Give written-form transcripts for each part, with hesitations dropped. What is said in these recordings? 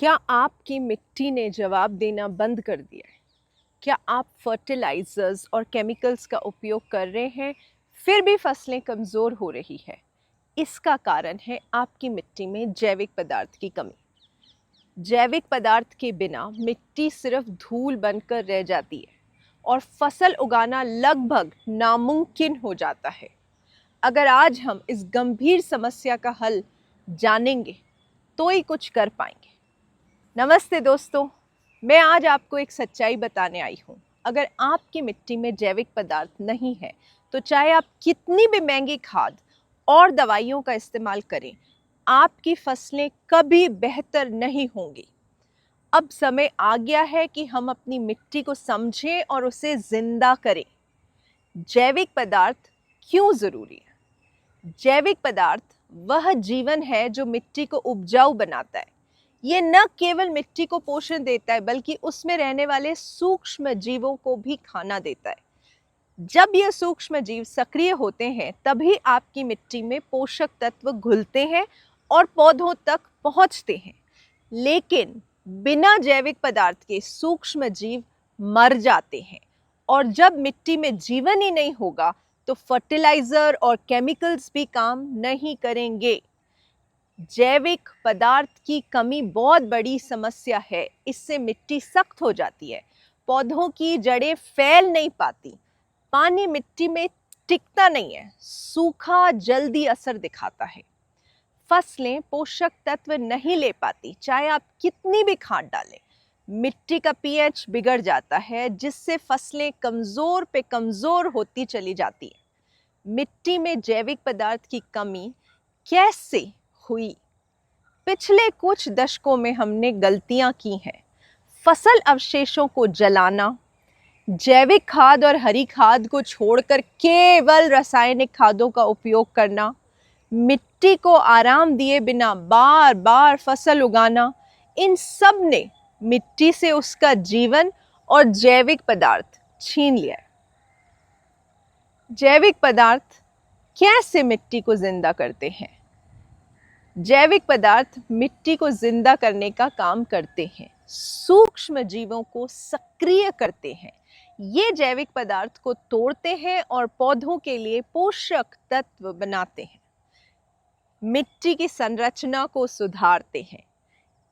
क्या आपकी मिट्टी ने जवाब देना बंद कर दिया है? क्या आप फर्टिलाइज़र्स और केमिकल्स का उपयोग कर रहे हैं, फिर भी फसलें कमज़ोर हो रही है? इसका कारण है आपकी मिट्टी में जैविक पदार्थ की कमी। जैविक पदार्थ के बिना मिट्टी सिर्फ धूल बनकर रह जाती है और फसल उगाना लगभग नामुमकिन हो जाता है। अगर आज हम इस गंभीर समस्या का हल जानेंगे, तो ही कुछ कर पाएंगे। नमस्ते दोस्तों, मैं आज आपको एक सच्चाई बताने आई हूँ। अगर आपकी मिट्टी में जैविक पदार्थ नहीं है, तो चाहे आप कितनी भी महंगी खाद और दवाइयों का इस्तेमाल करें, आपकी फसलें कभी बेहतर नहीं होंगी। अब समय आ गया है कि हम अपनी मिट्टी को समझें और उसे जिंदा करें। जैविक पदार्थ क्यों ज़रूरी है? जैविक पदार्थ वह जीवन है जो मिट्टी को उपजाऊ बनाता है। ये न केवल मिट्टी को पोषण देता है, बल्कि उसमें रहने वाले सूक्ष्म जीवों को भी खाना देता है। जब ये सूक्ष्म जीव सक्रिय होते हैं, तभी आपकी मिट्टी में पोषक तत्व घुलते हैं और पौधों तक पहुंचते हैं। लेकिन बिना जैविक पदार्थ के सूक्ष्म जीव मर जाते हैं, और जब मिट्टी में जीवन ही नहीं होगा, तो फर्टिलाइजर और केमिकल्स भी काम नहीं करेंगे। जैविक पदार्थ की कमी बहुत बड़ी समस्या है। इससे मिट्टी सख्त हो जाती है, पौधों की जड़ें फैल नहीं पाती, पानी मिट्टी में टिकता नहीं है, सूखा जल्दी असर दिखाता है, फसलें पोषक तत्व नहीं ले पाती, चाहे आप कितनी भी खाद डालें। मिट्टी का पीएच बिगड़ जाता है, जिससे फसलें कमजोर पे कमजोर होती चली जाती है। मिट्टी में जैविक पदार्थ की कमी कैसे हुई? पिछले कुछ दशकों में हमने गलतियां की हैं। फसल अवशेषों को जलाना, जैविक खाद और हरी खाद को छोड़कर केवल रासायनिक खादों का उपयोग करना, मिट्टी को आराम दिए बिना बार बार फसल उगाना, इन सब ने मिट्टी से उसका जीवन और जैविक पदार्थ छीन लिया है। जैविक पदार्थ कैसे मिट्टी को जिंदा करते हैं? जैविक पदार्थ मिट्टी को जिंदा करने का काम करते हैं, सूक्ष्म जीवों को सक्रिय करते हैं। ये जैविक पदार्थ को तोड़ते हैं और पौधों के लिए पोषक तत्व बनाते हैं। मिट्टी की संरचना को सुधारते हैं।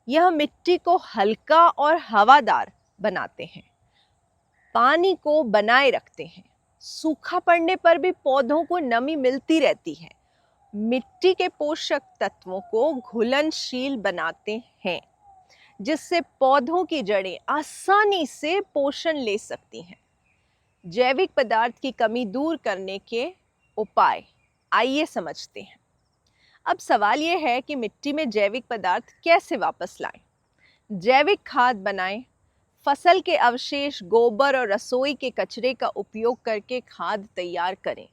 यह मिट्टी को हल्का और हवादार बनाते हैं, पानी को बनाए रखते हैं, सूखा पड़ने पर भी पौधों को नमी मिलती रहती है, मिट्टी के पोषक तत्वों को घुलनशील बनाते हैं, जिससे पौधों की जड़ें आसानी से पोषण ले सकती हैं। जैविक पदार्थ की कमी दूर करने के उपाय आइए समझते हैं। अब सवाल यह है कि मिट्टी में जैविक पदार्थ कैसे वापस लाएं? जैविक खाद बनाएं। फसल के अवशेष, गोबर और रसोई के कचरे का उपयोग करके खाद तैयार करें।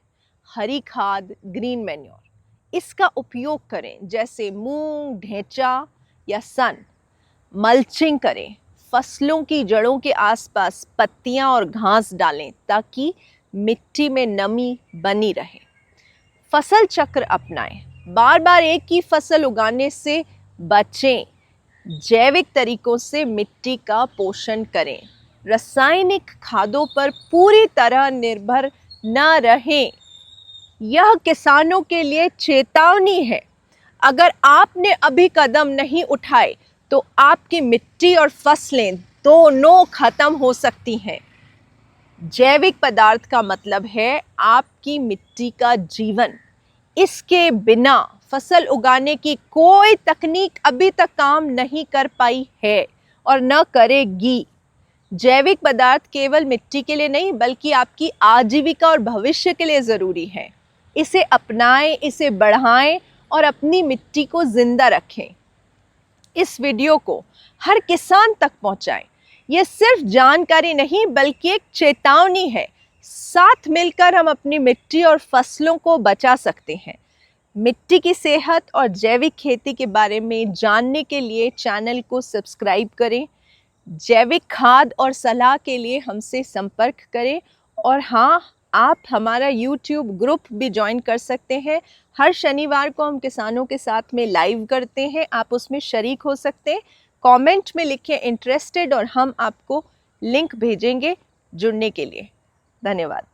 हरी खाद, ग्रीन मैन्योर, इसका उपयोग करें, जैसे मूंग, ढेंचा या सन। मल्चिंग करें, फसलों की जड़ों के आसपास पत्तियां और घास डालें ताकि मिट्टी में नमी बनी रहे। फसल चक्र अपनाएं, बार बार एक ही फसल उगाने से बचें। जैविक तरीकों से मिट्टी का पोषण करें। रासायनिक खादों पर पूरी तरह निर्भर न रहें। यह किसानों के लिए चेतावनी है। अगर आपने अभी कदम नहीं उठाए, तो आपकी मिट्टी और फसलें दोनों खत्म हो सकती हैं। जैविक पदार्थ का मतलब है आपकी मिट्टी का जीवन। इसके बिना फसल उगाने की कोई तकनीक अभी तक काम नहीं कर पाई है और न करेगी। जैविक पदार्थ केवल मिट्टी के लिए नहीं, बल्कि आपकी आजीविका और भविष्य के लिए ज़रूरी है। इसे अपनाएं, इसे बढ़ाएं और अपनी मिट्टी को जिंदा रखें। इस वीडियो को हर किसान तक पहुंचाएं। यह सिर्फ जानकारी नहीं, बल्कि एक चेतावनी है। साथ मिलकर हम अपनी मिट्टी और फसलों को बचा सकते हैं। मिट्टी की सेहत और जैविक खेती के बारे में जानने के लिए चैनल को सब्सक्राइब करें। जैविक खाद और सलाह के लिए हमसे संपर्क करें। और हाँ, आप हमारा YouTube ग्रुप भी ज्वाइन कर सकते हैं। हर शनिवार को हम किसानों के साथ में लाइव करते हैं, आप उसमें शरीक हो सकते हैं। कमेंट में लिखें इंटरेस्टेड और हम आपको लिंक भेजेंगे जुड़ने के लिए। धन्यवाद।